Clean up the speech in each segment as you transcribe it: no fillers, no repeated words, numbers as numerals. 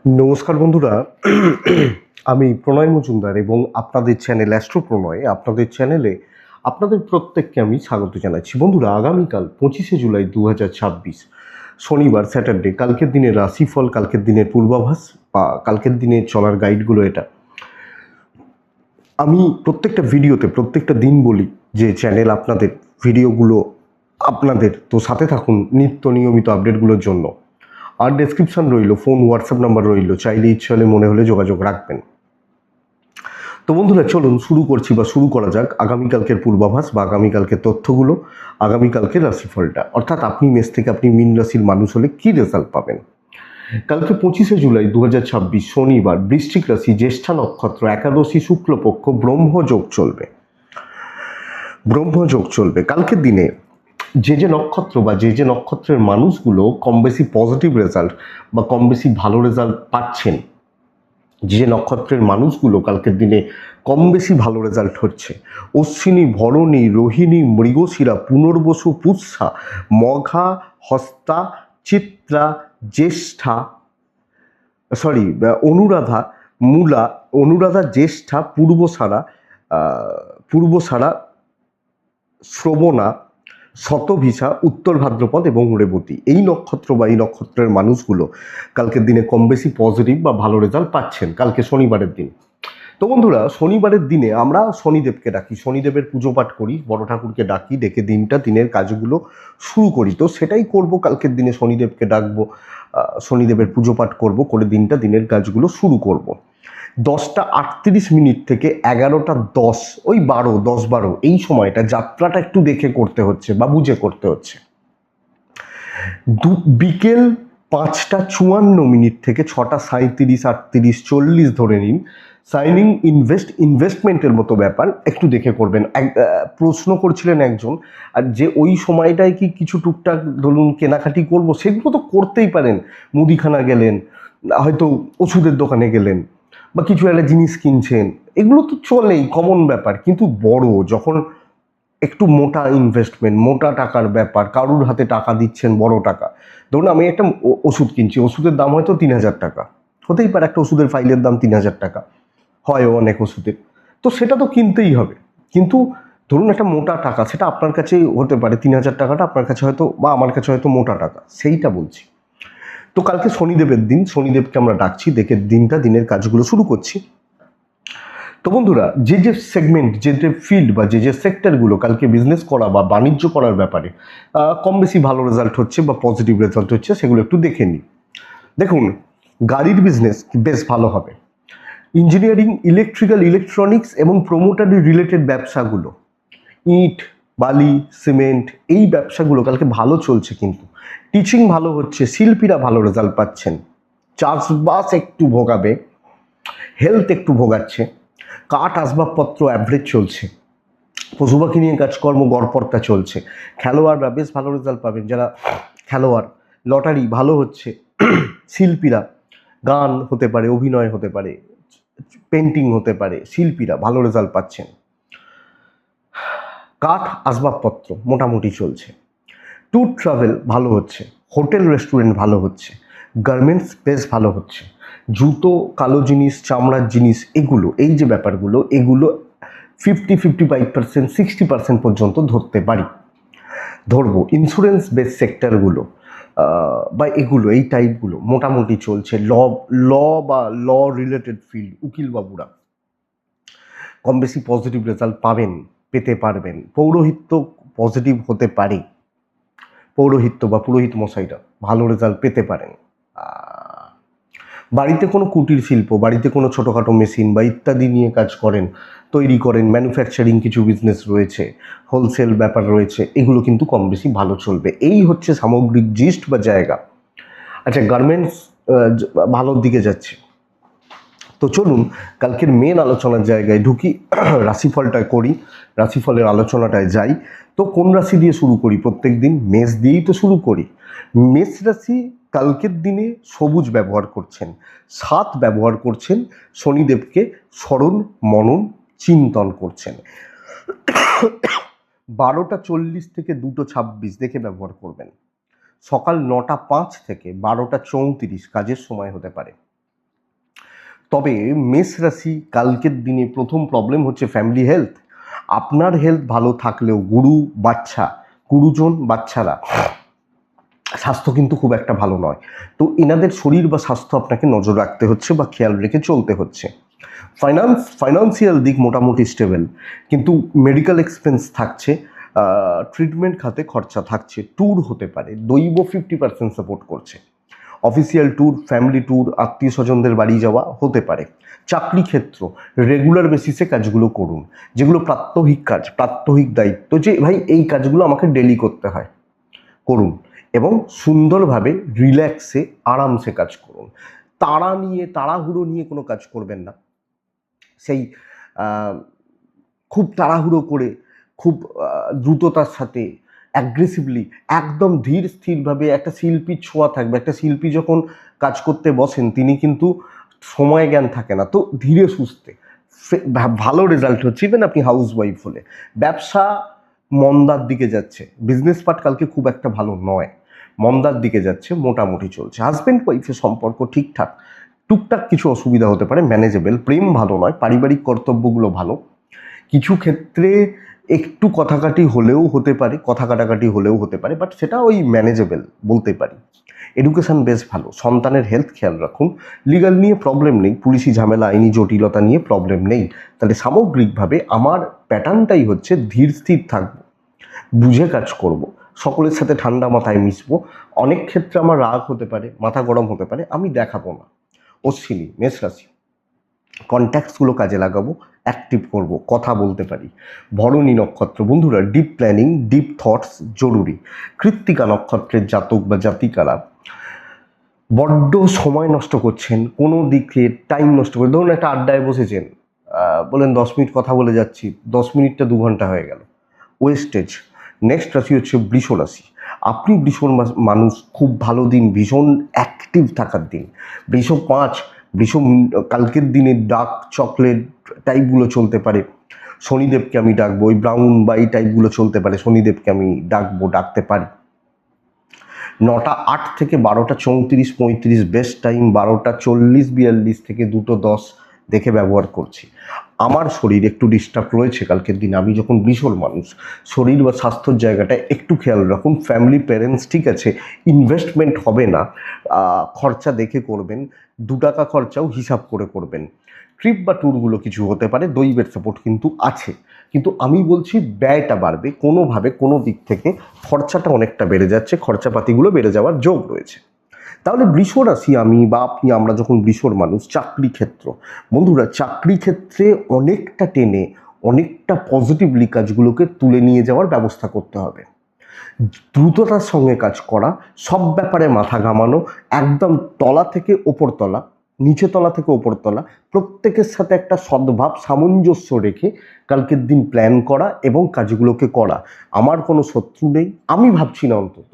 নমস্কার বন্ধুরা। আমি প্রণয় মজুমদার এবং আপনাদের চ্যানেল অ্যাস্ট্রো প্রণয়, আপনাদের চ্যানেলে আপনাদের প্রত্যেককে আমি স্বাগত জানাচ্ছি। বন্ধুরা, আগামীকাল 25শে জুলাই 2026 শনিবার, স্যাটারডে, কালকের দিনের রাশিফল, কালকের দিনের পূর্বাভাস বা কালকের দিনের চলার গাইডগুলো এটা আমি প্রত্যেকটা ভিডিওতে প্রত্যেকটা দিন বলি যে চ্যানেল আপনাদের, ভিডিওগুলো আপনাদের, তো সাথে থাকুন নিত্য নিয়মিত আপডেটগুলোর জন্য। আর ডেসক্রিপশন রইল, ফোন হোয়াটসঅ্যাপ নাম্বার রইল, চাইলে ইচ্ছে হলে মনে হলে যোগাযোগ রাখবেন। তো বন্ধুরা, চলুন শুরু করা যাক আগামীকালকের পূর্বাভাস বা আগামীকালকের তথ্যগুলো, আগামীকালকের রাশিফলটা, অর্থাৎ আপনি মেষ থেকে আপনি মীন রাশির মানুষ হলে কি রেজাল্ট পাবেন। কালকে 25শে জুলাই 2026 শনিবার, বৃশ্চিক রাশি, জ্যেষ্ঠা নক্ষত্র, একাদশী শুক্লপক্ষ, ব্রহ্মযোগ চলবে কালকের দিনে। যে নক্ষত্র বা যে নক্ষত্রের মানুষগুলো কম বেশি পজিটিভ রেজাল্ট বা কম বেশি ভালো রেজাল্ট পাচ্ছেন, যে নক্ষত্রের মানুষগুলো কালকের দিনে কম বেশি ভালো রেজাল্ট হচ্ছে: অশ্বিনী, ভরণী, রোহিণী, মৃগশিরা, পুনর্বসু, পুষ্যা, মঘা, হস্তা, চিত্রা, জ্যেষ্ঠা, অনুরাধা, মূলা, অনুরাধা, জ্যেষ্ঠা, পূর্বসারা, শ্রবণা, শতভিসা, উত্তর ভাদ্রপদ এবং রেবতী। এই নক্ষত্র বা এই নক্ষত্রের মানুষগুলো কালকের দিনে কম বেশি পজিটিভ বা ভালো রেজাল্ট পাচ্ছেন কালকে শনিবারের দিন। তো বন্ধুরা, শনিবারের দিনে আমরা শনিদেবকে ডাকি, শনিদেবের পুজো পাঠ করি, বড় ঠাকুরকে ডাকি, ডেকে দিনের কাজগুলো শুরু করি। তো সেটাই করব কালকের দিনে, শনিদেবকে ডাকবো, শনিদেবের পুজো পাঠ করব, করে দিনের কাজগুলো শুরু করব। 10:38 থেকে 11:10, ওই 10-12 এই সময়টা যাত্রাটা একটু দেখে করতে হচ্ছে বা বুঝে করতে হচ্ছে। বিকেল 5:54 থেকে 6:37, 38, 40 ধরে নিন, সাইনিং, ইনভেস্টমেন্টের মতো ব্যাপার একটু দেখে করবেন। প্রশ্ন করছিলেন একজন, আর যে ওই সময়টায় কি কিছু টুকটাক ধরুন কেনাকাটি করব, সেগুলো তো করতেই পারেন। মুদিখানা গেলেন, হয়তো ওষুধের দোকানে গেলেন, বা কিছু একটা জিনিস কিনছেন, এগুলো তো চলেই, কমন ব্যাপার। কিন্তু বড় যখন একটু মোটা ইনভেস্টমেন্ট, মোটা টাকার ব্যাপার, কারুর হাতে টাকা দিচ্ছেন বড় টাকা, ধরুন আমি একটা ওষুধ কিনছি, ওষুধের দাম হয়তো 3,000 টাকা, হতেই পারে একটা ওষুধের ফাইলের দাম 3,000 টাকা, হয় অনেক ওষুধের, তো সেটা তো কিনতেই হবে। কিন্তু ধরুন একটা মোটা টাকা, সেটা আপনার কাছেই হতে পারে, 3,000 টাকাটা আপনার কাছে হয়তো বা আমার কাছে হয়তো মোটা টাকা, সেইটা বলছি। তো কালকে শনিদেবের দিন, শনিদেবকে আমরা ডাকছি, দেখে দিনের কাজগুলো শুরু করছি। তো বন্ধুরা, যে সেগমেন্ট, যে ফিল্ড বা যে সেক্টরগুলো কালকে বিজনেস করা বা বাণিজ্য করার ব্যাপারে কম বেশি ভালো রেজাল্ট হচ্ছে বা পজিটিভ রেজাল্ট হচ্ছে, সেগুলো একটু দেখে নিই। দেখুন, গাড়ির বিজনেস বেশ ভালো হবে। ইঞ্জিনিয়ারিং, ইলেকট্রিক্যাল, ইলেকট্রনিক্স এবং প্রোমোটারি রিলেটেড ব্যবসাগুলো, ইট, বালি, সিমেন্ট, এই ব্যবসাগুলো কালকে ভালো চলছে। কিন্তু টিচিং ভালো হচ্ছে, শিল্পীরা ভালো রেজাল্ট পাচ্ছেন। চাষবাস একটু ভোগাবে, হেলথ একটু ভোগাচ্ছে, কাঠ আসবাবপত্র অ্যাভারেজ চলছে, পশু পাখি নিয়ে কাজকর্ম গড়পড়তা চলছে। খেলোয়াড়রা বেশ ভালো রেজাল্ট পাবেন, যারা খেলোয়াড়, লটারি ভালো হচ্ছে। শিল্পীরা, গান হতে পারে, অভিনয় হতে পারে, পেন্টিং হতে পারে, শিল্পীরা ভালো রেজাল্ট পাচ্ছেন। কাঠ আসবাবপত্র মোটামুটি চলছে। ট্যুর ট্রাভেল ভালো হচ্ছে, হোটেল রেস্টুরেন্ট ভালো হচ্ছে, গার্মেন্টস বেশ ভালো হচ্ছে, জুতো, কালো জিনিস, চামড়ার জিনিস, এগুলো, এই যে ব্যাপারগুলো, এগুলো 50-55%, 60% পর্যন্ত ধরবো। ইন্স্যুরেন্স বেস সেক্টরগুলো বা এগুলো, এই টাইপগুলো মোটামুটি চলছে। ল রিলেটেড ফিল্ড, উকিলবাবুরা কম বেশি পজিটিভ রেজাল্ট পেতে পারবেন। পৌরোহিত্য পজিটিভ হতে পারে, পৌরোহিত্য বা পুরোহিত মশাইরা ভালো রেজাল্ট পেতে পারেন। বাড়িতে কোনো কুটির শিল্প, বাড়িতে কোনো ছোটোখাটো মেশিন বা ইত্যাদি নিয়ে কাজ করেন, তৈরি করেন, ম্যানুফ্যাকচারিং কিছু বিজনেস রয়েছে, হোলসেল ব্যাপার রয়েছে, এগুলো কিন্তু কম বেশি ভালো চলবে। এই হচ্ছে সামগ্রিক জিস্ট বা জায়গা। আচ্ছা, গার্মেন্টস ভালোর দিকে যাচ্ছে। তো চলুন কালকের মেন আলোচনার জায়গায় ঢুকি, রাশিফলটা করি, রাশিফলের আলোচনাটায় যাই। তো কোন রাশি দিয়ে শুরু করি? প্রত্যেক দিন মেষ দিয়েই তো শুরু করি। মেষ রাশি কালকের দিনে সবুজ ব্যবহার করছেন, 7 ব্যবহার করছেন, শনিদেবকে স্মরণ, মনন, চিন্তন করছেন। 12:40 থেকে 2:26 দেখে ব্যবহার করবেন। সকাল 9:05 থেকে 12:34 কাজের সময় হতে পারে। তবে মেষ রাশি কালকের দিনে প্রথম প্রবলেম হচ্ছে ফ্যামিলি হেলথ। আপনার হেলথ ভালো থাকলেও গুরুজন বাচ্চারা স্বাস্থ্য কিন্তু খুব একটা ভালো নয়। তো এনাদের শরীর বা স্বাস্থ্য আপনাকে নজর রাখতে হচ্ছে বা খেয়াল রেখে চলতে হচ্ছে। ফাইন্যান্সিয়াল দিক মোটামুটি স্টেবল, কিন্তু মেডিকেল এক্সপেন্স থাকছে, ট্রিটমেন্ট খাতে খরচা থাকছে, ট্যুর হতে পারে, দৈব 50% সাপোর্ট করছে, অফিসিয়াল ট্যুর, ফ্যামিলি ট্যুর, আত্মীয় স্বজনদের বাড়ি যাওয়া হতে পারে। চাকরি ক্ষেত্র, রেগুলার বেসিসে কাজগুলো করুন, যেগুলো প্রাত্যহিক দায়িত্ব, যে ভাই এই কাজগুলো আমাকে ডেলি করতে হয়, করুন এবং সুন্দরভাবে রিল্যাক্সে আরামসে কাজ করুন। তাড়াহুড়ো নিয়ে কোনো কাজ করবেন না। সেই খুব তাড়াহুড়ো করে, খুব দ্রুততার সাথে, অ্যাগ্রেসিভলি, একদম ধীর স্থিরভাবে, একটা শিল্পীর ছোঁয়া থাকবে। একটা শিল্পী যখন কাজ করতে বসেন তিনি কিন্তু সময় জ্ঞান থাকে না, তো ধীরে সুস্থে ভালো রেজাল্ট হচ্ছে। ইভেন আপনি হাউস ওয়াইফ হলে, ব্যবসা মন্দার দিকে যাচ্ছে, বিজনেস পার্ট কালকে খুব একটা ভালো নয়, মন্দার দিকে যাচ্ছে, মোটামুটি চলছে। হাজব্যান্ড ওয়াইফের সম্পর্ক ঠিকঠাক, টুকটাক কিছু অসুবিধা হতে পারে, ম্যানেজেবল। প্রেম ভালো নয়, পারিবারিক কর্তব্যগুলো ভালো, কিছু ক্ষেত্রে একটু কথা কাটাকাটি হলেও হতে পারে, বাট সেটা ওই ম্যানেজেবল বলতে পারি। এডুকেশন বেশ ভালো, সন্তানের হেলথ খেয়াল রাখুন, লিগাল নিয়ে প্রবলেম নেই, পুলিশি ঝামেলা, আইনি জটিলতা নিয়ে প্রবলেম নেই। তাহলে সামগ্রিকভাবে আমার প্যাটার্নটাই হচ্ছে ধীর স্থির থাকবো, বুঝে কাজ করব, সকলের সাথে ঠান্ডা মাথায় মিশবো। অনেক ক্ষেত্রে আমার রাগ হতে পারে, মাথা গরম হতে পারে, আমি দেখাবো না। অশ্বিনী, মেষ রাশি, কন্ট্যাক্টসগুলো কাজে লাগাবো, অ্যাক্টিভ করব, কথা বলতে পারি। ভরণী নক্ষত্র, বন্ধুরা ডিপ প্ল্যানিং, ডিপ থটস জরুরি। কৃত্তিকা নক্ষত্রের জাতক বা জাতিকারা বড্ড সময় নষ্ট করছেন, কোনো দিকে টাইম নষ্ট করে, ধরুন একটা আড্ডায় বসেছেন, বলেন 10 মিনিট কথা বলে যাচ্ছি, 10 মিনিটটা 2 ঘন্টা হয়ে গেল, ওয়েস্টেজ। নেক্সট রাশি হচ্ছে বৃষ রাশি। আপনি মানুষ, খুব ভালো দিন, ভীষণ অ্যাক্টিভ থাকার দিন। বৃষ কালকের দিনে ডার্ক চকলেট টাইপগুলো চলতে পারে, শনিদেবকে আমি ডাকবো, ওই ব্রাউন বা এই টাইপগুলো চলতে পারে, শনিদেবকে আমি ডাকতে পারি। 9টা 8 থেকে 12টা 34 35 বেস্ট টাইম, 12টা 40 42 থেকে 2টো 10 দেখে ব্যবহার করছি। আমার শরীর একটু ডিস্টার্ব রয়েছে কালকের দিন, আমি যখন বৃষর মানুষ, শরীর বা স্বাস্থ্যর জায়গাটা একটু খেয়াল রাখুন। ফ্যামিলি, প্যারেন্টস ঠিক আছে, ইনভেস্টমেন্ট হবে না, খরচা দেখে করবেন, 2 টাকা খরচাও হিসাব করে করবেন। ট্রিপ বা ট্যুরগুলো কিছু হতে পারে, দৈবের সাপোর্ট কিন্তু আছে, কিন্তু আমি বলছি ব্যয়টা বাড়বে কোনোভাবে, কোনো দিক থেকে খরচাটা অনেকটা বেড়ে যাচ্ছে, খরচাপাতিগুলো বেড়ে যাওয়ার যোগ রয়েছে। তাহলে বৃষ রাশি আমি বা আপনি, আমরা যখন বৃষর মানুষ, চাকরি ক্ষেত্র, বন্ধুরা চাকরি ক্ষেত্রে অনেকটা টেনে, অনেকটা পজিটিভলি কাজগুলোকে তুলে নিয়ে যাওয়ার ব্যবস্থা করতে হবে। দ্রুততার সঙ্গে কাজ করা, সব ব্যাপারে মাথা ঘামানো, একদম তলা থেকে ওপরতলা, নিচে তলা থেকে ওপরতলা, প্রত্যেকের সাথে একটা সদ্ভাব, সামঞ্জস্য রেখে কালকের দিন প্ল্যান করা এবং কাজগুলোকে করা। আমার কোনো শত্রু নেই, আমি ভাবছি না অন্তত,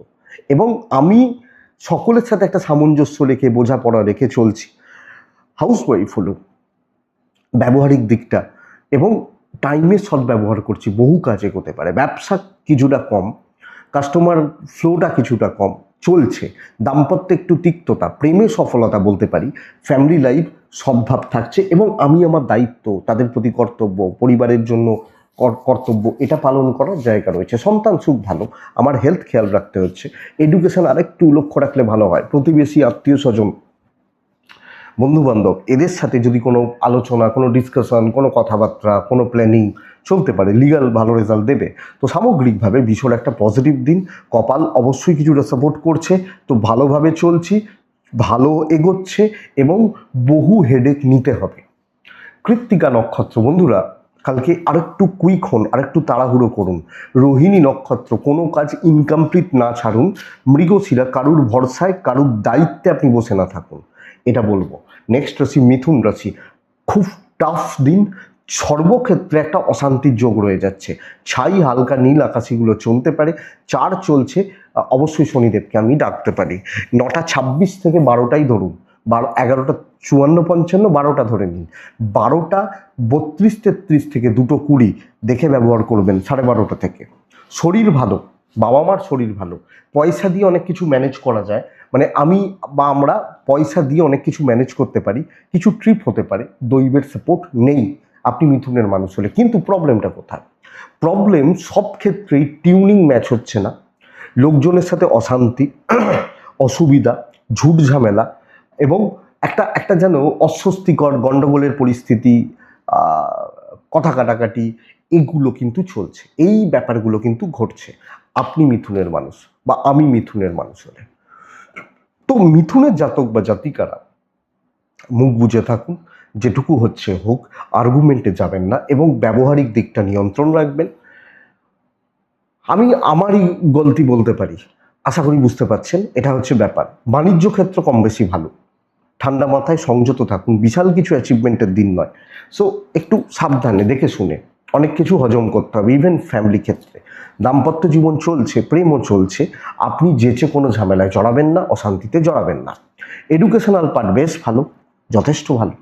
এবং আমি সকলের সাথে একটা সামঞ্জস্য রেখে, বোঝাপড়া রেখে চলছি। হাউসওয়াইফ হলো ব্যবহারিক দিকটা এবং টাইমের সদ্ব্যবহার করছি, বহু কাজ এগোতে পারে। ব্যবসা কিছুটা কম, কাস্টমার ফ্লোটা কিছুটা কম চলছে, দাম্পত্যে একটু তিক্ততা, প্রেমে সফলতা বলতে পারি। ফ্যামিলি লাইফ সদ্ভাব থাকছে এবং আমি আমার দায়িত্ব, তাদের প্রতি কর্তব্য, পরিবারের জন্য কর্তব্য, এটা পালন করার জায়গা রয়েছে। সন্তান সুখ ভালো, আমার হেলথ খেয়াল রাখতে হচ্ছে। এডুকেশন আরেকটু লক্ষ্য রাখলে ভালো হয়। প্রতিবেশী, আত্মীয় স্বজন, বন্ধুবান্ধব, এদের সাথে যদি কোনো আলোচনা, কোনো ডিসকাশন, কোনো কথাবার্তা, কোনো প্ল্যানিং চলতে পারে, লিগাল ভালো রেজাল্ট দেবে। তো সামগ্রিকভাবে ভীষণ একটা পজিটিভ দিন। কপাল অবশ্যই কিছুটা সাপোর্ট করছে, তো ভালোভাবে চলছি, ভালো এগোচ্ছে এবং বহু হেডেক নিতে হবে। কৃত্তিকা নক্ষত্র, বন্ধুরা কালকে আরেকটু কুইক হন, আরেকটু তাড়াহুড়ো করুন। রোহিণী নক্ষত্র, কোনো কাজ ইনকমপ্লিট না ছাড়ুন। মৃগশিরা, কারুর ভরসায়, কারুর দায়িত্বে আপনি বসে না থাকুন, এটা বলবো। নেক্সট রাশি মিথুন রাশি, খুব টাফ দিন, সর্বক্ষেত্রে একটা অশান্তির যোগ রয়ে যাচ্ছে। ছাই, হালকা নীল আকাশিগুলো চলতে পারে, 4 চলছে, অবশ্যই শনিদেবকে আমি ডাকতে পারি। 9টা 26 থেকে 12টাই ধরুন, 11টা 54 55, 12টা ধরে নিন, 12টা 32 33 থেকে 2টো 20 দেখে ব্যবহার করবেন 12:30 থেকে। শরীর ভালো, বাবা মার শরীর ভালো, পয়সা দিয়ে অনেক কিছু ম্যানেজ করা যায়, মানে আমি বা আমরা পয়সা দিয়ে অনেক কিছু ম্যানেজ করতে পারি, কিছু ট্রিপ হতে পারে, দৈবের সাপোর্ট নেই আপনি মিথুনের মানুষ হলে। কিন্তু প্রবলেমটা কোথায়? প্রবলেম সব ক্ষেত্রেই টিউনিং ম্যাচ হচ্ছে না, লোকজনের সাথে অশান্তি, অসুবিধা, ঝুট ঝামেলা এবং একটা একটা যেন অস্বস্তিকর গণ্ডগোলের পরিস্থিতি, কথা কাটাকাটি, এগুলো কিন্তু চলছে। এই ব্যাপারগুলো কিন্তু ঘটছে আপনি মিথুনের মানুষ বা আমি মিথুনের মানুষ হলে। তো মিথুনের জাতক বা জাতিকারা মুখ বুজে থাকুন, যেটুকু হচ্ছে হোক, আর্গুমেন্টে যাবেন না এবং ব্যবহারিক দিকটা নিয়ন্ত্রণ রাখবেন। আমি আমারই গলতি বলতে পারি, আশা করি বুঝতে পারছেন। এটা হচ্ছে ব্যাপার। বাণিজ্য ক্ষেত্র কম বেশি ভালো, ঠান্ডা মাথায় সংযত থাকুন, বিশাল কিছু অ্যাচিভমেন্টের দিন নয়। সো একটু সাবধানে দেখে শুনে অনেক কিছু হজম করতে হবে, ইভেন ফ্যামিলি ক্ষেত্রে। দাম্পত্য জীবন চলছে, প্রেমও চলছে, আপনি যেচে কোনো ঝামেলায় জড়াবেন না, অশান্তিতে জড়াবেন না। এডুকেশনাল পার্ট বেশ ভালো, যথেষ্ট ভালো।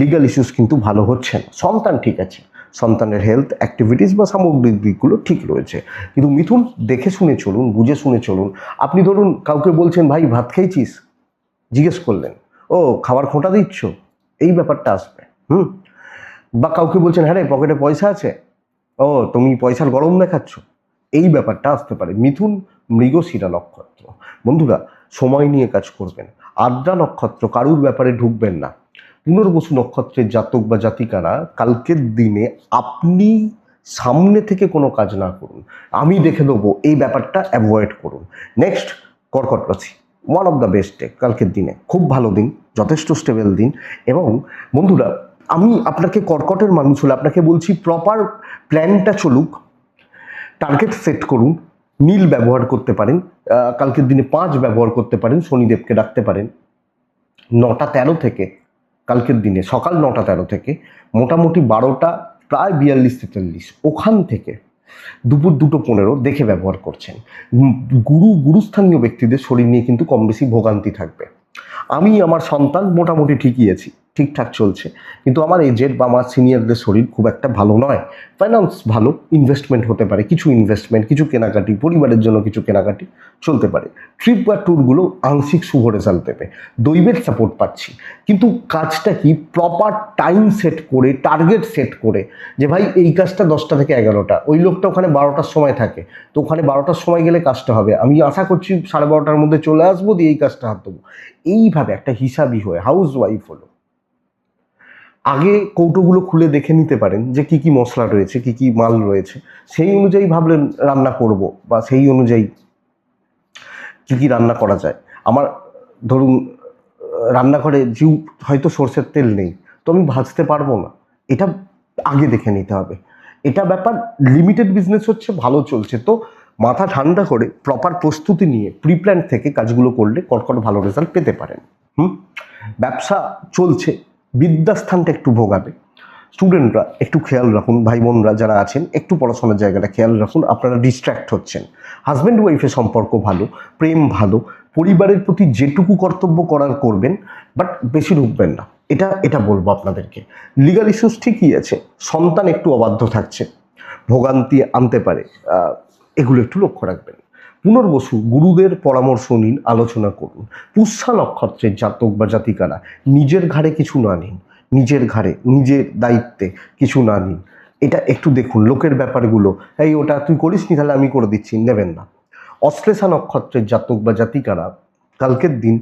লিগাল ইস্যুস কিন্তু ভালো হচ্ছে না। সন্তান ঠিক আছে, সন্তানের হেলথ অ্যাক্টিভিটিস বা সামগ্রিক দিকগুলো ঠিক রয়েছে, কিন্তু মিথুন দেখে শুনে চলুন, বুঝে শুনে চলুন। আপনি ধরুন কাউকে বলছেন, ভাই ভাত খেয়েছিস, জিজ্ঞেস করলেন, ও খাবার খোঁটা দিচ্ছ, এই ব্যাপারটা আসবে। বা কাউকে বলছেন, হ্যাঁ রে পকেটে পয়সা আছে, ও তুমি পয়সার গরম দেখাচ্ছ, এই ব্যাপারটা আসতে পারে। মিথুন মৃগশিরা নক্ষত্র, বন্ধুরা সময় নিয়ে কাজ করবেন। আদ্রা নক্ষত্র, কারুর ব্যাপারে ঢুকবেন না। পুনর্বসু নক্ষত্রের জাতক বা জাতিকারা কালকের দিনে আপনি সামনে থেকে কোনো কাজ না করুন, আমি দেখে দেবো, এই ব্যাপারটা অ্যাভয়েড করুন। নেক্সট, কর্কট রাশি, one of the best day কালকের দিনে, খুব ভালো দিন, যথেষ্ট স্টেবল দিন। এবং বন্ধুরা, আমি আপনাকে কর্কটের মানুষ হলে আপনাকে বলছি, প্রপার প্ল্যানটা চলুক, টার্গেট সেট করুন, নীল ব্যবহার করতে পারেন, কালকের দিনে 5 ব্যবহার করতে পারেন, শনিদেবকে ডাকতে পারেন। 9টা 13 থেকে কালকের দিনে সকাল 9টা 13 থেকে মোটামুটি 12টা প্রায় 42-43 ওখান থেকে দুপুর 2টো 15 দেখে ব্যবহার করছেন। গুরুস্থানীয় ব্যক্তিদের শরীর নিয়ে কিন্তু কম বেশি ভোগান্তি থাকবে। আমি আমার সন্তান মোটামুটি ঠিকই আছি, ঠিকঠাক চলছে, কিন্তু আমার এজেড বা আমার সিনিয়রদের শরীর খুব একটা ভালো নয়। ফাইন্যান্স ভালো, ইনভেস্টমেন্ট হতে পারে, কিছু ইনভেস্টমেন্ট, কিছু কেনাকাটি, পরিবারের জন্য কিছু কেনাকাটি চলতে পারে। ট্রিপ বা ট্যুরগুলো আংশিক শুভ রেজাল্ট দেবে, দৈবের সাপোর্ট পাচ্ছি। কিন্তু কাজটা কি, প্রপার টাইম সেট করে, টার্গেট সেট করে, যে ভাই এই কাজটা 10টা থেকে 11টা, ওই লোকটা ওখানে 12টার সময় থাকে, তো ওখানে 12টার সময় গেলে কাজটা হবে, আমি আশা করছি 12:30টার মধ্যে চলে আসবো, দিয়ে এই কাজটা হাত দেবো। এইভাবে একটা হিসাবই হয়ে হাউস ওয়াইফ হলো। আগে কৌটোগুলো খুলে দেখে নিতে পারেন যে কি কি মশলা রয়েছে, কি কি মাল রয়েছে, সেই অনুযায়ী ভাবলেন রান্না করব, বা সেই অনুযায়ী কি কি রান্না করা যায়। আমার ধরুন রান্নাঘরে জিউ হয়তো সর্ষের তেল নেই, তো আমি ভাজতে পারবো না, এটা আগে দেখে নিতে হবে। এটা ব্যাপার। লিমিটেড বিজনেস হচ্ছে, ভালো চলছে, তো মাথা ঠান্ডা করে প্রপার প্রস্তুতি নিয়ে প্রিপ্ল্যান থেকে কাজগুলো করলে কর্কট ভালো রেজাল্ট পেতে পারেন। ব্যবসা চলছে, বিদ্যাস্থানটা একটু ভোগাবে। স্টুডেন্টরা একটু খেয়াল রাখুন, ভাই বোনরা যারা আছেন একটু পড়াশোনার জায়গাটা খেয়াল রাখুন, আপনারা ডিস্ট্র্যাক্ট হচ্ছেন। হাজব্যান্ড ওয়াইফের সম্পর্ক ভালো, প্রেম ভালো, পরিবারের প্রতি যেটুকু কর্তব্য করার করবেন, বাট বেশি ঢুকবেন না, এটা এটা বলবো আপনাদেরকে। লিগাল ইস্যুস ঠিকই আছে, সন্তান একটু অবাধ্য থাকছে, ভোগান্তি আনতে পারে, এগুলো একটু লক্ষ্য রাখবেন। পুনর্বসু, গুরুদের পরামর্শ নিন, আলোচনা করুন। পুষ্যা নক্ষত্রের জাতক বা জাতিকারা নিজের ঘাড়ে কিছু না নিন, নিজের ঘাড়ে নিজের দায়িত্বে কিছু না নিন, এটা একটু দেখুন। লোকের ব্যাপারগুলো, এই ওটা তুই করিস নি তাহলে আমি করে দিচ্ছি, নেবেন না। অশ্লেষা নক্ষত্রের জাতক বা জাতিকারা কালকের দিন,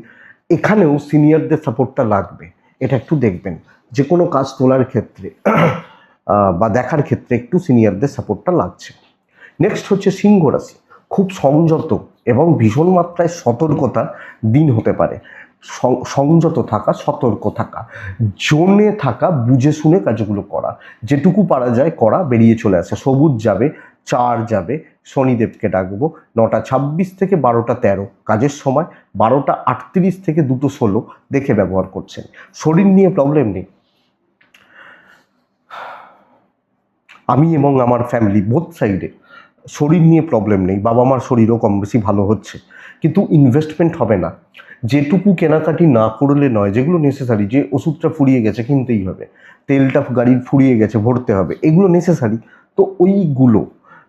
এখানেও সিনিয়রদের সাপোর্টটা লাগবে, এটা একটু দেখবেন। যে কোনো কাজ তোলার ক্ষেত্রে বা দেখার ক্ষেত্রে একটু সিনিয়রদের সাপোর্টটা লাগছে। নেক্সট হচ্ছে সিংহ রাশি, খুব সংযত এবং ভীষণ মাত্রায় সতর্কতার দিন হতে পারে। সংযত থাকা, সতর্ক থাকা, জোনে থাকা, বুঝে শুনে কাজগুলো করা, যেটুকু পারা যায় করা, বেরিয়ে চলে আসে। সবুজ যাবে, 4 যাবে, শনিদেবকে ডাকবো। 9টা 26 থেকে 12টা 13 কাজের সময়, 12টা 38 থেকে 2টো 16 দেখে ব্যবহার করছেন। শরীর নিয়ে প্রবলেম নেই, আমি এবং আমার ফ্যামিলি বোথ সাইডে শরীর নিয়ে প্রবলেম নেই, বাবা মার শরীরও কম বেশি ভালো হচ্ছে, কিন্তু ইনভেস্টমেন্ট হবে না। যেটুকু কেনাকাটি না করলে নয়, যেগুলো নেসেসারি, যে ওষুধটা ফুরিয়ে গেছে কিনতেই হবে, তেলটা গাড়ির ফুরিয়ে গেছে ভরতে হবে, এগুলো নেসেসারি, তো ওইগুলো।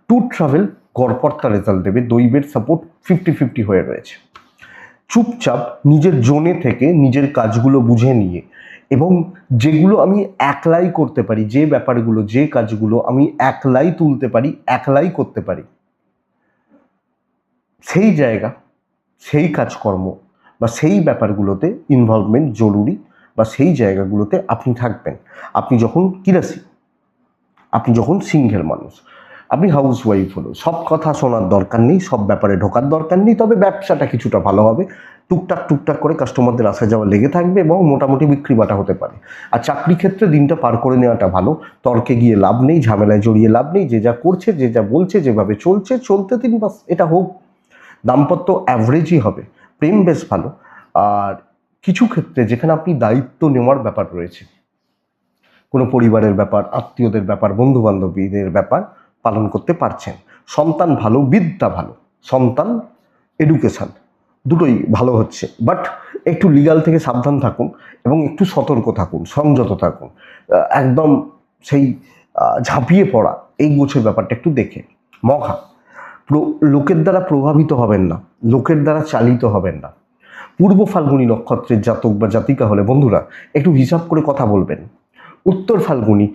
ট্যুর ট্রাভেল গড়পড়তা রেজাল্ট দেবে, দৈবের সাপোর্ট 50-50 হয়ে রয়েছে। চুপচাপ নিজের জোনে থেকে নিজের কাজগুলো বুঝে নিয়ে, এবং যেগুলো আমি একলাই করতে পারি, যে ব্যাপারগুলো যে কাজগুলো আমি একলাই তুলতে পারি, একলাই করতে পারি, সেই জায়গা, সেই কাজকর্ম বা সেই ব্যাপারগুলোতে ইনভলভমেন্ট জরুরি, বা সেই জায়গাগুলোতে আপনি থাকবেন। আপনি যখন কিরাসি, আপনি যখন সিংহের মানুষ, আপনি হাউস ওয়াইফ হলো, সব কথা শোনার দরকার নেই, সব ব্যাপারে ঢোকার দরকার নেই, তবে ব্যবসাটা কিছুটা ভালো হবে, টুকটাক টুকটাক করে কাস্টমারদের আসা যাওয়া লেগে থাকবে এবং মোটামুটি বিক্রি বাটা হতে পারে। আর চাকরি ক্ষেত্রে দিনটা পার করে নেওয়াটা ভালো, তর্কে গিয়ে লাভ নেই, ঝামেলায় জড়িয়ে লাভ নেই, যে যা করছে যে যা বলছে যেভাবে চলছে চলতে দিন, বাস এটা হোক। দাম্পত্য অ্যাভারেজই হবে, প্রেম বেশ ভালো। আর কিছু ক্ষেত্রে যেখানে আপনি দায়িত্ব নেওয়ার ব্যাপার রয়েছে, কোনো পরিবারের ব্যাপার, আত্মীয়দের ব্যাপার, বন্ধু বান্ধবীদের ব্যাপার পালন করতে পারছেন। সন্তান ভালো, বিদ্যা ভালো, সন্তান এডুকেশান দুটোই ভালো হচ্ছে, বাট একটু লিগাল থেকে সাবধান থাকুন এবং একটু সতর্ক থাকুন, সংযত থাকুন। একদম সেই ঝাঁপিয়ে পড়া এই গোছের ব্যাপারটা একটু দেখে। মঘা, লোকের দ্বারা প্রভাবিত হবেন না, লোকের দ্বারা চালিত হবেন না। পূর্ব ফাল্গুনী নক্ষত্রের জাতক বা জাতিকা হলে বন্ধুরা একটু হিসাব করে কথা বলবেন। উত্তর ফাল্গুনী,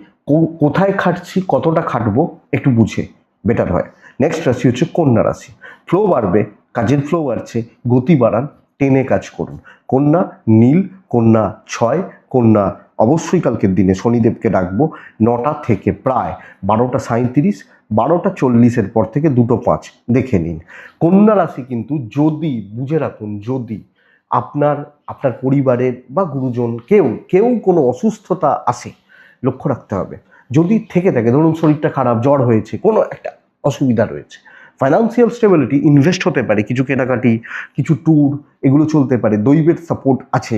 কোথায় খাটছি, কতটা খাটবো একটু বুঝে বেটার হয়। নেক্সট রাশি হচ্ছে কন্যা রাশি। ফ্লো বাড়বে, কাজের ফ্লো বাড়ছে, গতি বাড়ান, টেনে কাজ করুন। কন্যা নীল, কন্যা 6, কন্যা অবশ্যই কালকের দিনে শনিদেবকে ডাকবো 9টা থেকে প্রায় 12:37, 12:40 পর থেকে 2:05 দেখে নিন। কন্যা রাশি কিন্তু যদি বুঝে রাখুন, যদি আপনার আপনার পরিবারের বা গুরুজন কেউ কোনো অসুস্থতা আসে, লক্ষ্য রাখতে হবে। যদি থেকে থাকে, ধরুন শরীরটা খারাপ, জ্বর হয়েছে, কোনো একটা অসুবিধা রয়েছে, ফাইন্যান্সিয়াল স্টেবিলিটি, ইনভেস্ট হতে পারে, কিছু কেনাকাটি, কিছু ট্যুর, এগুলো চলতে পারে, দৈবের সাপোর্ট আছে,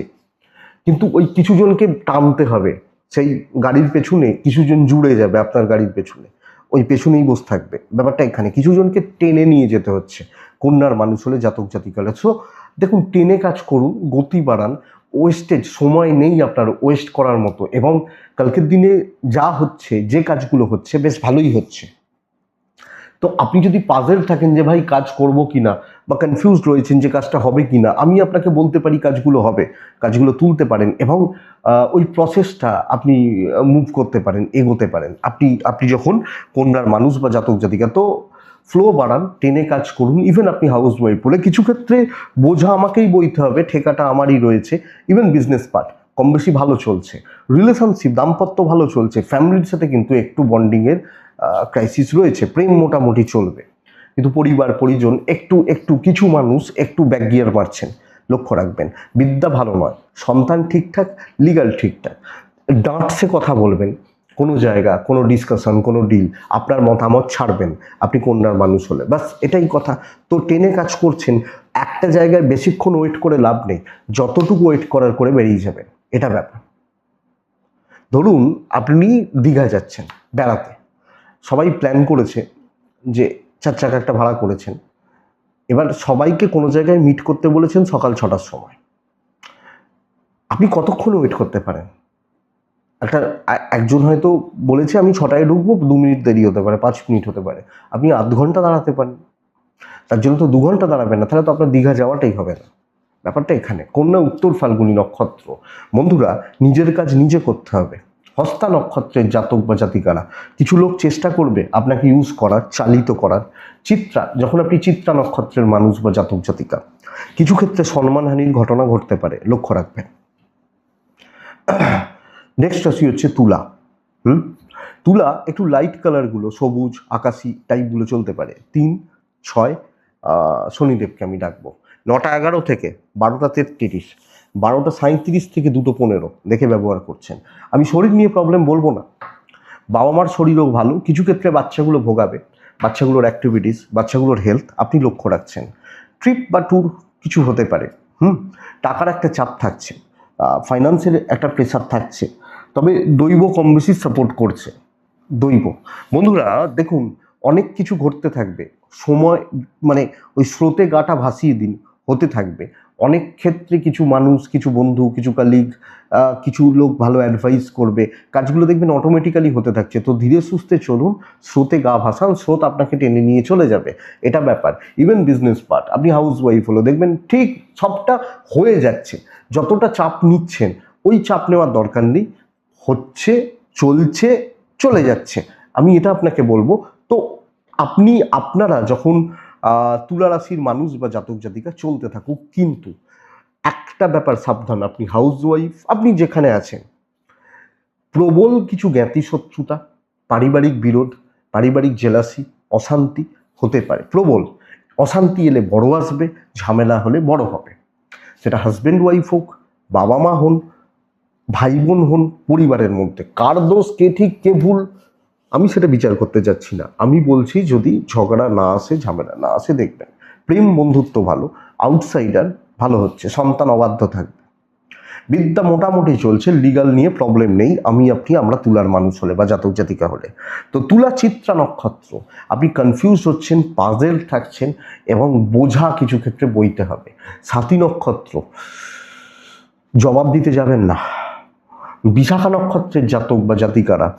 কিন্তু ওই কিছুজনকে টানতে হবে। সেই গাড়ির পেছনে কিছুজন জুড়ে যাবে আপনার গাড়ির পেছনে, ওই পেছনেই বসে থাকবে, ব্যাপারটা এখানে কিছুজনকে টেনে নিয়ে যেতে হচ্ছে কন্যার মানুষ হলে, জাতক জাতিকালে। সো দেখুন, টেনে কাজ করুন, গতি বাড়ান, ওয়েস্টেজ সময় নেই আপনার ওয়েস্ট করার মতো, এবং কালকের দিনে যা হচ্ছে, যে কাজগুলো হচ্ছে বেশ ভালোই হচ্ছে। তো আপনি যদি পাজেল থাকেন যে ভাই কাজ করব কিনা, বা কনফিউজড রয়েছেন যে কাজটা হবে কিনা, আমি আপনাকে বলতে পারি কাজগুলো হবে, কাজগুলো তুলতে পারেন, এবং ওই প্রসেসটা আপনি মুভ করতে পারেন, এগোতে পারেন। আপনি যখন কন্যার মানুষ বা জাতক জাতিকা, তো ফ্লো বাড়ান, টেনে কাজ করুন। ইভেন আপনি হাউস ওয়াইফ বলে কিছু ক্ষেত্রে বোঝা আমাকেই বইতে হবে, ঠেকাটা আমারই রয়েছে। ইভেন বিজনেস পার্ট কম বেশি ভালো চলছে, রিলেশনশিপ দাম্পত্য ভালো চলছে, ফ্যামিলির সাথে কিন্তু একটু বন্ডিংয়ের ক্রাইসিস রয়েছে, প্রেম মোটামুটি চলবে, কিন্তু পরিবার পরিজন একটু কিছু মানুষ একটু ব্যাক গিয়ার মারছেন, লক্ষ্য রাখবেন। বিদ্যা ভালো নয়, সন্তান ঠিকঠাক, লিগাল ঠিকঠাক। ডাঁটসে কথা বলবেন, কোনো জায়গা, কোনো ডিসকাশন, কোনো ডিল, আপনার মতামত ছাড়বেন আপনি কন্যার মানুষ হলে, বাস এটাই কথা। তো টেনে কাজ করছেন, একটা জায়গায় বেশিক্ষণ ওয়েট করে লাভ নেই, যতটুকু ওয়েট করার করে বেরিয়ে যাবেন, এটা ব্যাপার। ধরুন আপনি দীঘা যাচ্ছেন বেড়াতে, সবাই প্ল্যান করেছে যে 4 চাকা একটা ভাড়া করেছেন, এবার সবাইকে কোনো জায়গায় মিট করতে বলেছেন সকাল 6টার সময়। আপনি কতক্ষণ ওয়েট করতে পারেন? একজন হয়তো বলেছে আমি 6টায় ঢুকবো, 2 মিনিট দেরি হতে পারে, 5 মিনিট হতে পারে, আপনি আধ ঘন্টা দাঁড়াতে পারেন, তার জন্য তো 2 ঘন্টা দাঁড়াবেন না, তাহলে তো আপনার দীঘা যাওয়াটাই হবে না। ব্যাপারটা এখানে। কন্যা উত্তর ফাল্গুনী নক্ষত্র, বন্ধুরা নিজের কাজ নিজে করতে হবে। হস্তা নক্ষত্রের জাতক বা জাতিকারা, কিছু লোক চেষ্টা করবে আপনাকে ইউজ করার, চালিত করার। চিত্রা, যখন আপনি চিত্রা নক্ষত্রের মানুষ বা জাতক জাতিকা, কিছু ক্ষেত্রে সম্মানহানির ঘটনা ঘটতে পারে, লক্ষ্য রাখবেন। নেক্সট রাশি হচ্ছে তুলা। তুলা একটু লাইট কালারগুলো, সবুজ আকাশি টাইপগুলো চলতে পারে। 3, 6 শনিদেবকে আমি ডাকবো 9:11 থেকে 12:33, 12:37 থেকে 2:15 দেখে ব্যবহার করছেন। আমি শরীর নিয়ে প্রবলেম বলবো না, বাবা মার শরীরও ভালো, কিছু ক্ষেত্রে বাচ্চাগুলো ভোগাবে, বাচ্চাগুলোর অ্যাক্টিভিটিস, বাচ্চাগুলোর হেলথ আপনি লক্ষ্য রাখছেন। ট্রিপ বা ট্যুর কিছু হতে পারে। টাকার একটা চাপ থাকছে, ফাইন্যান্সের একটা প্রেশার থাকছে, তবে দৈব কম বেশি সাপোর্ট করছে। দৈব বন্ধুরা দেখুন, অনেক কিছু ঘটতে থাকবে, সময় মানে ওই স্রোতে গাটা ভাসিয়ে দিন, হতে থাকবে, অনেক ক্ষেত্রে কিছু মানুষ, কিছু বন্ধু, কিছু কালিগ, কিছু লোক ভালো অ্যাডভাইস করবে, কাজগুলো দেখবেন অটোমেটিক্যালি হতে থাকছে। তো ধীরে সুস্থে চলুন, স্রোতে গা ভাসান, স্রোত আপনাকে টেনে নিয়ে চলে যাবে, এটা ব্যাপার। ইভেন বিজনেস পার্ট, আপনি হাউস ওয়াইফ হলো, দেখবেন ঠিক সবটা হয়ে যাচ্ছে। যতটা চাপ নিচ্ছেন ওই চাপ নেওয়ার দরকার নেই, হচ্ছে, চলছে, চলে যাচ্ছে, আমি এটা আপনাকে বলবো। তো আপনারা যখন তুলা রাশির মানুষ বা জাতক জাতিকা চলতে থাকুক, কিন্তু একটা ব্যাপার সাবধান, আপনি হাউস ওয়াইফ, আপনি যেখানে আছেন, প্রবল কিছু জ্ঞাতি শত্রুতা, পারিবারিক বিরোধ, পারিবারিক জেলাসি, অশান্তি হতে পারে। প্রবল অশান্তি এলে বড় আসবে, ঝামেলা হলে বড় হবে। সেটা হাজব্যান্ড ওয়াইফ হোক, বাবা মা হন, ভাই বোন হন, পরিবারের মধ্যে কার দোষ, কে ঠিক কে ভুল, আমি সেটা বিচার করতে যাচ্ছি না। আমি বলছি যদি ঝগড়া না আসে, ঝামেলা না আসে, দেখবেন প্রেম বন্ধুত্ব ভালো, আউটসাইডার ভালো হচ্ছে, সন্তান অবাধ্য থাকবে, বিদ্যা মোটামুটি চলছে, লিগাল নিয়ে প্রবলেম নেই। আমরা তুলার মানুষ হলে বা জাতক জাতিকা হলে, তো তুলা চিত্রা নক্ষত্র, আপনি কনফিউজ হচ্ছেন, পাজেল থাকছেন এবং বোঝা কিছু ক্ষেত্রে বইতে হবে। সাথী নক্ষত্র, জবাব দিতে যাবেন না। বিশাখা নক্ষত্রের জাতক বা জাতিকারা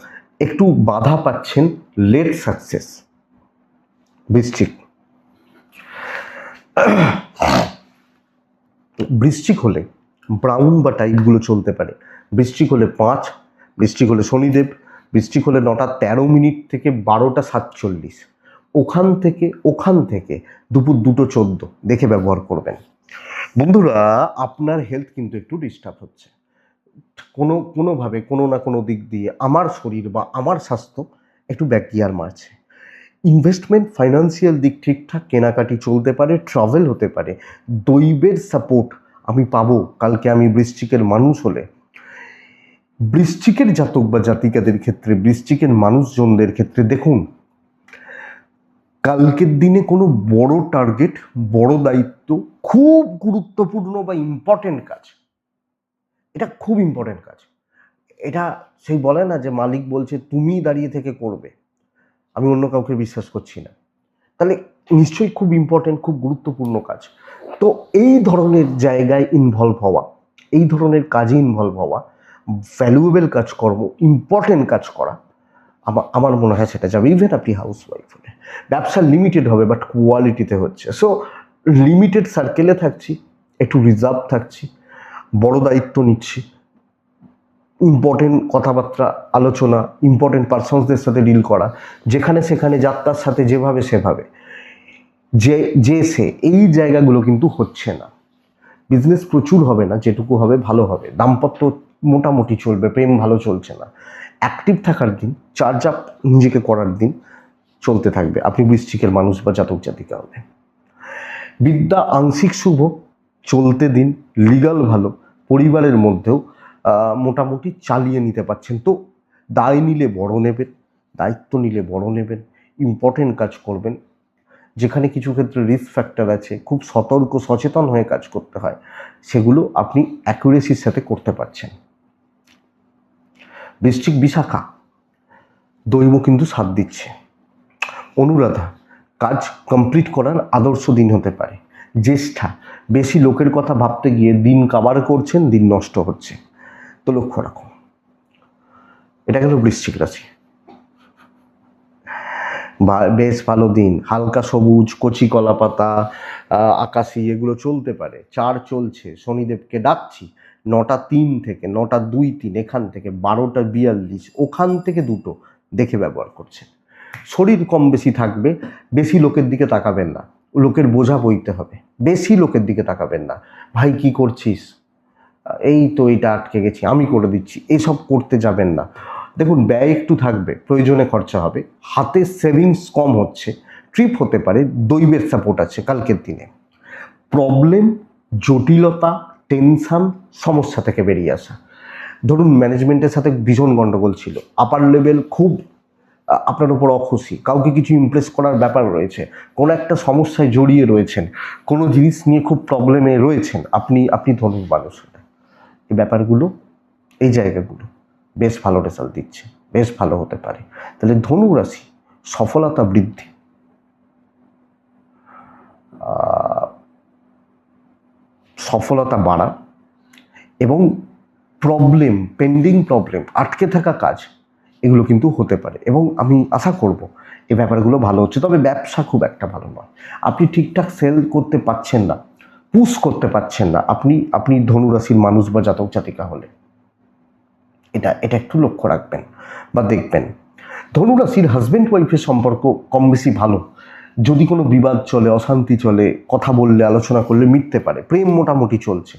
একটু বাধা পাচ্ছেন, লেট সাকসেস। বৃশ্চিক হলে ব্রাউন বা টাইপগুলো চলতে পারে। বৃশ্চিক হলে 5, বৃশ্চিক হলে শনিদেব, বৃশ্চিক হলে 9টা 13 মিনিট থেকে 12টা 47, ওখান থেকে দুপুর 2টো 14 দেখে ব্যবহার করবেন। বন্ধুরা, আপনার হেলথ কিন্তু একটু ডিস্টার্ব হচ্ছে, কোনোভাবে কোনো না কোনো দিক দিয়ে আমার শরীর বা আমার স্বাস্থ্য একটু ব্যাকগিয়ার মারছে। ইনভেস্টমেন্ট, ফাইন্যান্সিয়াল দিক ঠিকঠাক, কেনাকাটি চলতে পারে, ট্রাভেল হতে পারে, দৈবের সাপোর্ট আমি পাবো। কালকে আমি বৃশ্চিকের মানুষ হলে, বৃশ্চিকের জাতক বা জাতিকাদের ক্ষেত্রে, বৃশ্চিকের মানুষজনদের ক্ষেত্রে দেখুন, কালকের দিনে কোনো বড় টার্গেট, বড় দায়িত্ব, খুব গুরুত্বপূর্ণ বা ইম্পর্টেন্ট কাজ, এটা খুব ইম্পর্টেন্ট কাজ। এটা সেই বলে না যে মালিক বলছে তুমি দাঁড়িয়ে থেকে করবে, আমি অন্য কাউকে বিশ্বাস করছি না, তাহলে নিশ্চয়ই খুব ইম্পর্টেন্ট, খুব গুরুত্বপূর্ণ কাজ। তো এই ধরনের জায়গায় ইনভলভ হওয়া, এই ধরনের কাজে ইনভলভ হওয়া, ভ্যালুয়েবল কাজকর্ম, ইম্পর্টেন্ট কাজ করা, আমার মনে হয় সেটা যাবে। ইভেন আপনি হাউস ওয়াইফ হলে, ব্যবসা লিমিটেড হবে বাট কোয়ালিটিতে হচ্ছে। সো লিমিটেড সার্কেলে থাকছি, একটু রিজার্ভ থাকছি, বড় দায়িত্ব নিচ্ছি, ইম্পর্টেন্ট কথাবার্তা আলোচনা, ইম্পর্টেন্ট পার্সনসদের সাথে ডিল করা, যেখানে সেখানে যাত্রার সাথে যেভাবে সেভাবে, এই জায়গাগুলো কিন্তু হচ্ছে না। বিজনেস প্রচুর হবে না, যেটুকু হবে ভালো হবে। দাম্পত্য মোটামুটি চলবে, প্রেম ভালো চলছে না। অ্যাক্টিভ থাকার দিন, চার্জ আপ নিজেকে করার দিন চলতে থাকবে, আপনি বৃশ্চিকের মানুষ বা জাতক জাতিকা হবে। বিদ্যা আংশিক শুভ, চলতে দিন, লিগাল ভালো, পরিবারের মধ্যেও মোটামুটি চালিয়ে নিতে পারছেন। তো দায় নিলে বড় নেবেন, দায়িত্ব নিলে বড় নেবেন, ইম্পর্টেন্ট কাজ করবেন, যেখানে কিছু ক্ষেত্রে রিস্ক ফ্যাক্টর আছে, খুব সতর্ক সচেতন হয়ে কাজ করতে হয়, সেগুলো আপনি অ্যাকুরেসির সাথে করতে পারছেন। বৃশ্চিক বিশাখা, দৈব কিন্তু সাথ দিচ্ছে। অনুরাধা, কাজ কমপ্লিট করার আদর্শ দিন হতে পারে। জ্যেষ্ঠা, বেশি লোকের কথা ভাবতে গিয়ে দিন কাবার করছেন, দিন নষ্ট হচ্ছে, তো লক্ষ্য রাখুন। এটা গেল বৃশ্চিক রাশি। বেশ ভালো দিন, হালকা সবুজ, কচি কলা পাতা, আকাশি, এগুলো চলতে পারে। 4 চলছে, শনিদেবকে ডাকছি, 9টা 3 থেকে 9টা 2 3, এখান থেকে 12টা 42, ওখান থেকে 2টো দেখে ব্যবহার করছেন। শরীর কম বেশি থাকবে, বেশি লোকের দিকে তাকাবেন না, লোকের বোঝা বইতে হবে, বেশি লোকের দিকে তাকাবেন না। ভাই কি করছিস, এই তো এটা আটকে গেছি, আমি করে দিচ্ছি, এসব করতে যাবেন না। দেখুন, ব্যয় একটু থাকবে, প্রয়োজনে খরচা হবে, হাতে সেভিংস কম হচ্ছে, ট্রিপ হতে পারে, দৈবের সাপোর্ট আছে কালকের দিনে। প্রবলেম, জটিলতা, টেনশন, সমস্যা থেকে বেরিয়ে আসা। ধরুন ম্যানেজমেন্টের সাথে ভীষণ গন্ডগোল ছিল, আপার লেভেল খুব আপনার উপর অখুশি, কাউকে কিছু ইমপ্রেস করার ব্যাপার রয়েছে, কোনো একটা সমস্যায় জড়িয়ে রয়েছেন, কোনো জিনিস নিয়ে খুব প্রবলেমে রয়েছেন, আপনি ধনুর মানুষ, এই ব্যাপারগুলো, এই জায়গাগুলো বেশ ভালো রেজাল্ট দিচ্ছে, বেশ ভালো হতে পারে। তাহলে ধনু রাশি, সফলতা বৃদ্ধি, সফলতা বাড়া এবং প্রবলেম, পেন্ডিং প্রবলেম, আটকে থাকা কাজ, এগুলো কিন্তু হতে পারে এবং আমি আশা করব এই ব্যাপারগুলো ভালো হচ্ছে। তবে ব্যবসা খুব একটা ভালো নয়, আপনি ঠিকঠাক সেল করতে পারছেন না, পুশ করতে পারছেন না আপনি ধনুরাশির মানুষ বা জাতক জাতিকা হলে এটা একটু লক্ষ্য রাখবেন বা দেখবেন। ধনুরাশির হাজব্যান্ড ওয়াইফের সম্পর্ক কম বেশি ভালো, যদি কোনো বিবাদ চলে, অশান্তি চলে, কথা বললে, আলোচনা করলে মিটতে পারে। প্রেম মোটামুটি চলছে,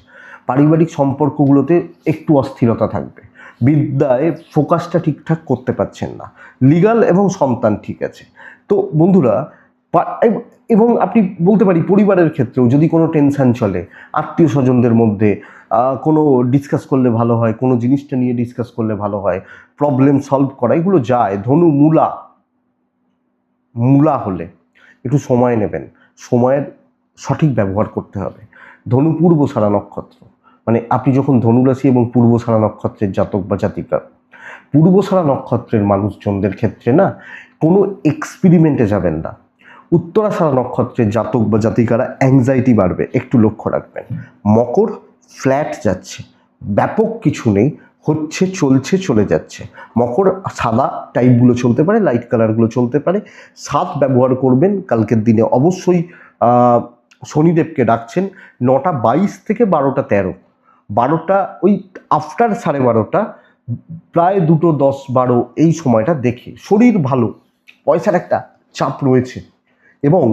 পারিবারিক সম্পর্কগুলোতে একটু অস্থিরতা থাকবে, বিদ্যায় ফোকাসটা ঠিকঠাক করতে পারছেন না, লিগাল এবং সন্তান ঠিক আছে। তো বন্ধুরা, এবং আপনি বলতে পারি পরিবারের ক্ষেত্রেও যদি কোনো টেনশন চলে, আত্মীয় স্বজনদের মধ্যে কোনো ডিসকাস করলে ভালো হয়, কোনো জিনিসটা নিয়ে ডিসকাস করলে ভালো হয়, প্রবলেম সলভ করা, এগুলো যায়। ধনু মূলা হলে একটু সময় নেবেন, সময়ের সঠিক ব্যবহার করতে হবে। ধনু পূর্বসারা নক্ষত্র, মানে আপনি যখন ধনুরাশি এবং পূর্বসারা নক্ষত্রের জাতক বা জাতিকা, পূর্বসারা নক্ষত্রের মানুষজনদের ক্ষেত্রে না কোনো এক্সপেরিমেন্টে যাবেন না। উত্তরাষাঢ়া নক্ষত্রের জাতক বা জাতিকারা অ্যাংজাইটি বাড়বে, একটু লক্ষ্য রাখবেন। মকর ফ্ল্যাট যাচ্ছে, ব্যাপক কিছু নেই, হচ্ছে, চলছে, চলে যাচ্ছে। মকর সাদা টাইপগুলো চলতে পারে, লাইট কালারগুলো চলতে পারে, সাত ব্যবহার করবেন। কালকের দিনে অবশ্যই শনিদেবকে ডাকছেন। 9টা 22 থেকে 12টা 13, 12টা ওই আফটার 12:30, প্রায় 2টো 10 12 এই সময়টা দেখে। শরীর ভালো, পয়সার একটা চাপ রয়েছে এবং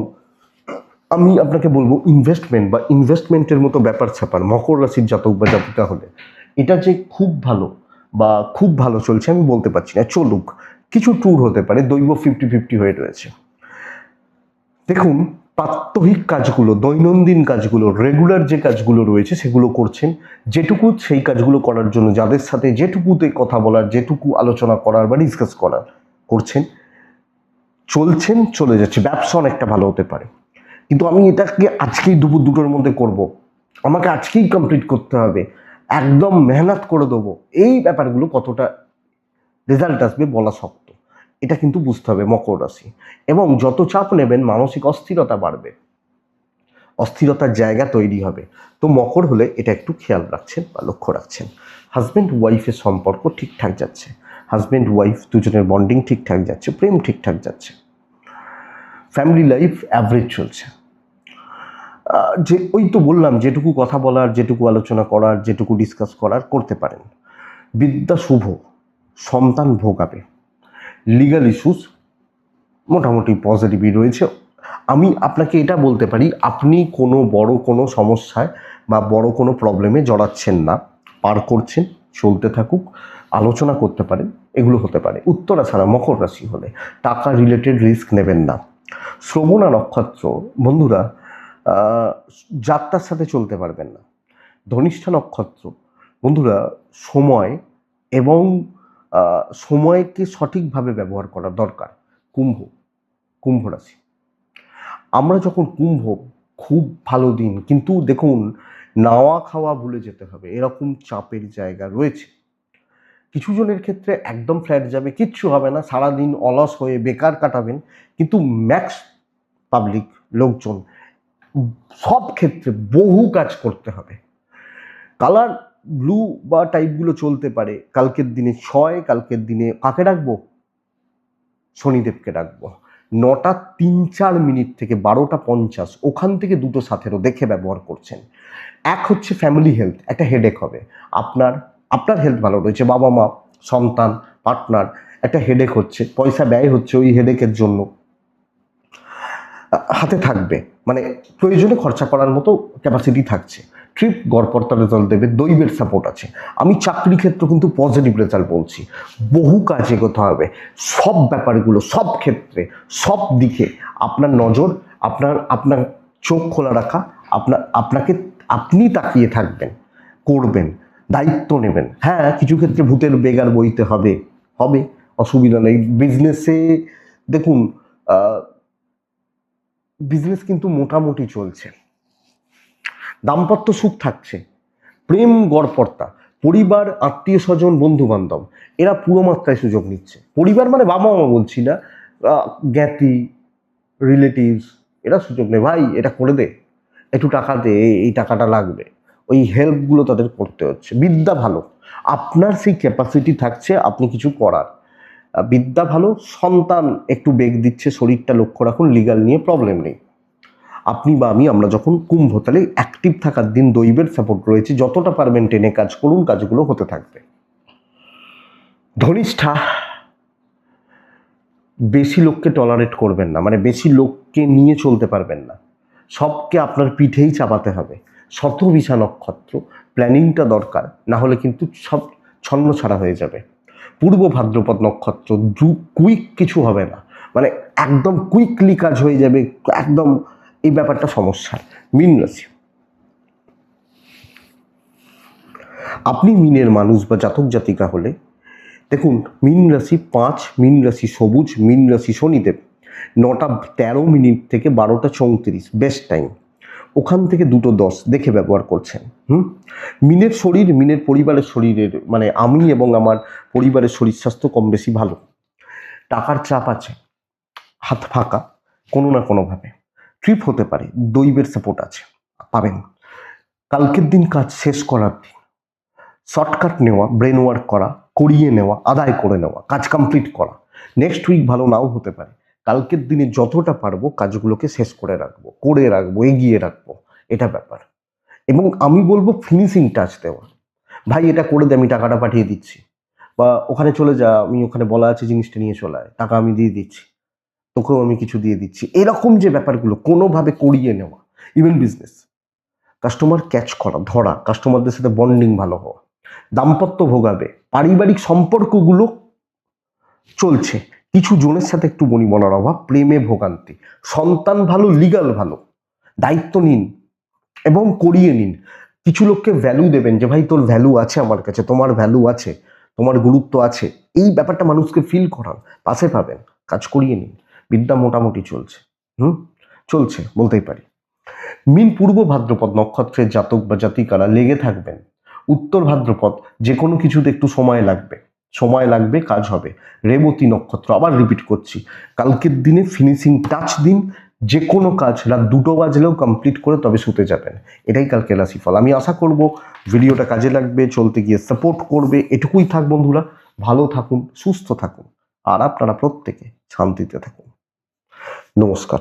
আমি আপনাকে বলবো ইনভেস্টমেন্টের মতো ব্যাপার স্যাপার মকর রাশির জাতক বা জাতিকা হলে এটা যে খুব ভালো বা খুব ভালো চলছে আমি বলতে পারছি না। চলুক, কিছু ট্যুর হতে পারে, দৈব 50-50 হয়ে রয়েছে। দেখুন, প্রাত্যহিক কাজগুলো, দৈনন্দিন কাজগুলো, রেগুলার যে কাজগুলো রয়েছে সেগুলো করছেন। যেটুকু সেই কাজগুলো করার জন্য যাদের সাথে যেটুকুতে কথা বলার, যেটুকু আলোচনা করার বা ডিসকাস করার করছেন, চলছেন, চলে যাচ্ছে। ব্যবসা অনেকটা ভালো হতে পারে, কিন্তু আমি এটাকে আজকেই দুপুর 2টোর মধ্যে করব, আমাকে আজকেই কমপ্লিট করতে হবে, একদম মেহনত করে দেবো, এই ব্যাপারগুলো কতটা রেজাল্ট আসবে বলা শক্ত। এটা কিন্তু বুঝতে হবে মকর রাশি। এবং যত চাপ নেবেন মানসিক অস্থিরতা বাড়বে, অস্থিরতার জায়গা তৈরি হবে। তো মকর হলে এটা একটু খেয়াল রাখছেন বা লক্ষ্য রাখছেন। হাজব্যান্ড ওয়াইফের সম্পর্ক ঠিকঠাক যাচ্ছে, হাজব্যান্ড ওয়াইফ দুজনের বন্ডিং ঠিকঠাক যাচ্ছে, প্রেম ঠিকঠাক যাচ্ছে, ফ্যামিলি লাইফ অ্যাভারেজ চলছে। যে ওই তো বললাম, যেটুকু কথা বলার, যেটুকু আলোচনা করার, যেটুকু ডিসকাস করার করতে পারেন। বিদ্যা শুভ, সন্তান ভোগাবে, লিগাল ইস্যুস মোটামুটি পজিটিভই রয়েছে। আমি আপনাকে এটা বলতে পারি, আপনি কোনো বড় কোনো সমস্যায় বা বড় কোনো প্রবলেমে জড়াচ্ছেন না, পার করছেন, চলতে থাকুক, আলোচনা করতে পারেন, এগুলো হতে পারে। উত্তরা ছাড়া মকর রাশি হলে টাকা রিলেটেড রিস্ক নেবেন না। শ্রবণা নক্ষত্র বন্ধুরা, যাত্রার সাথে চলতে পারবেন না। ধনিষ্ঠা নক্ষত্র বন্ধুরা, সময় এবং সময়কে সঠিকভাবে ব্যবহার করা দরকার। কুম্ভ রাশি, আমরা যখন খুব ভালো দিন, কিন্তু দেখুন নাওয়া খাওয়া ভুলে যেতে হবে, এরকম চাপের জায়গা রয়েছে। কিছু জনের ক্ষেত্রে একদম ফ্ল্যাট যাবে, কিচ্ছু হবে না, সারাদিন অলস হয়ে বেকার কাটাবেন। কিন্তু ম্যাক্স পাবলিক লোকজন সব ক্ষেত্রে বহু কাজ করতে হবে। কালার ব্লু বা টাইপগুলো চলতে পারে। কালকের দিনে 6, কালকের দিনে কাকে ডাকবো? শনিদেবকে ডাকবো। 9টা 3-4 থেকে 12টা 50, ওখান থেকে 2টো 17 দেখে ব্যবহার করছেন। এক হচ্ছে ফ্যামিলি হেলথ, একটা হেডেক হবে। আপনার হেলথ ভালো রয়েছে, বাবা মা, সন্তান, পার্টনার, একটা হেডেক হচ্ছে, পয়সা ব্যয় হচ্ছে ওই হেডেকের জন্য, হাতে থাকবে, মানে প্রয়োজনে খরচা করার মতো ক্যাপাসিটি থাকছে। ট্রিপ গড়পড়তা রেজাল্ট দেবে, দৈবের সাপোর্ট আছে। আমি চাকরি ক্ষেত্র কিন্তু পজিটিভ রেজাল্ট বলছি। বহু কাজ এগোতে হবে, সব ব্যাপারগুলো, সব ক্ষেত্রে, সব দিকে আপনার নজর, আপনার চোখ খোলা রাখা, আপনি তাকিয়ে থাকবেন, করবেন, দায়িত্ব নেবেন। হ্যাঁ, কিছু ক্ষেত্রে ভূতের বেগার বইতে হবে, অসুবিধা নেই। বিজনেসে দেখুন, বিজনেস কিন্তু মোটামুটি চলছে, দাম্পত্য সুখ থাকছে, প্রেম গড়পড়তা, পরিবার, আত্মীয় স্বজন, বন্ধু বান্ধব, এরা পুরো মাত্রায় সুযোগ নিচ্ছে। পরিবার মানে বাবা মা বলছি না, জ্ঞাতি, রিলেটিভস, এরা সুযোগ নেই। ভাই এটা করে দে, একটু টাকা দে, এই টাকাটা লাগবে, ওই হেল্পগুলো তাদের করতে হচ্ছে। বিদ্যা ভালো, আপনার সেই ক্যাপাসিটি থাকছে আপনি কিছু করার, বিদ্যা ভালো, সন্তান একটু বেগ দিচ্ছে, শরীরটা লক্ষ্য রাখুন, লিগাল নিয়ে প্রবলেম নেই। আপনি বা আমি, আমরা যখন কুম্ভ, তাহলে অ্যাক্টিভ থাকার দিন, দৈবের সাপোর্ট রয়েছে, যতটা পারবেন টেনে কাজ করুন, কাজগুলো হতে থাকবে। ধনিষ্ঠা, বেশি লোককে টলারেট করবেন না, মানে বেশি লোককে নিয়ে চলতে পারবেন না, সবকে আপনার পিঠেই চাপাতে হবে। শতভিষা নক্ষত্র, প্ল্যানিংটা দরকার, না হলে কিন্তু সব ছন্ন ছাড়া হয়ে যাবে। পূর্ব ভাদ্রপদ নক্ষত্র, কুইক কিছু হবে না, মানে একদম কুইকলি কাজ হয়ে যাবে, একদম এই ব্যাপারটা সমস্যা। মীন রাশি, আপনি মিনের মানুষ বা জাতক জাতিকা হলে দেখুন, মীন রাশি 5, মীন রাশি সবুজ, মীন রাশি শনিদেব, 9:13 থেকে 12:34 বেস্ট টাইম, ওখান থেকে 2:10 দেখে ব্যবহার করছেন। মিনের শরীর, মিনের পরিবারের শরীরের, মানে আমি এবং আমার পরিবারের শরীর স্বাস্থ্য কম বেশি ভালো। টাকার চাপ আছে, হাত ফাঁকা কোনো না কোনোভাবে, ট্রিপ হতে পারে, দৈবের সাপোর্ট আছে, পাবেন। কালকের দিন কাজ শেষ করার দিন, শর্টকাট নেওয়া, ব্রেন ওয়ার্ক করা, করিয়ে নেওয়া, আদায় করে নেওয়া, কাজ কমপ্লিট করা। নেক্সট উইক ভালো নাও হতে পারে, কালকের দিনে যতটা পারবো কাজগুলোকে শেষ করে রাখবো, এগিয়ে রাখবো, এটা ব্যাপার। এবং আমি বলবো ফিনিশিং টাচ দেওয়া, ভাই এটা করে দে, আমি টাকাটা পাঠিয়ে দিচ্ছি, বা ওখানে চলে যা, আমি ওখানে বলা আছে জিনিসটা নিয়ে চলে আয়, টাকা আমি দিয়ে দিচ্ছি, তোকেও আমি কিছু দিয়ে দিচ্ছি, এরকম যে ব্যাপারগুলো কোনোভাবে করিয়ে নেওয়া। ইভেন বিজনেস, কাস্টমার ক্যাচ করা, ধরা, কাস্টমারদের সাথে বন্ডিং ভালো হওয়া, দাম্পত্য ভোগাবে, পারিবারিক সম্পর্কগুলো চলছে, কিছু জনের সাথে একটু বনিবনার অভাব, প্রেমে ভোগান্তি, সন্তান ভালো, লিগাল ভালো, দায়িত্ব নিন এবং করিয়ে নিন। কিছু লোককে ভ্যালু দেবেন, যে ভাই তোর ভ্যালু আছে আমার কাছে, তোমার ভ্যালু আছে, তোমার গুরুত্ব আছে, এই ব্যাপারটা মানুষকে ফিল করান, পাশে পাবেন, কাজ করিয়ে নিন। বিদ্যা মোটামুটি চলছে, চলছে বলতেই পারি। মীন পূর্ব ভাদ্রপদ নক্ষত্রের জাতক বা জাতিকারা লেগে থাকবেন। উত্তর ভাদ্রপদ যে কোনো কিছুতে একটু সময় লাগবে, কাজ হবে। রেবতী নক্ষত্র, আবার রিপিট করছি, কালকের দিনে ফিনিশিং টাচ দিন, যে কোনো কাজ রাত 2টো বাজলেও কমপ্লিট করে তবে শুতে যাবেন। এটাই কালকে রাশিফল। আমি আশা করব ভিডিওটা কাজে লাগবে, চলতে গিয়ে সাপোর্ট করবে। এটুকুই থাক বন্ধুরা, ভালো থাকুন, সুস্থ থাকুন, আর আপনারা প্রত্যেকে শান্তিতে থাকুন। নমস্কার।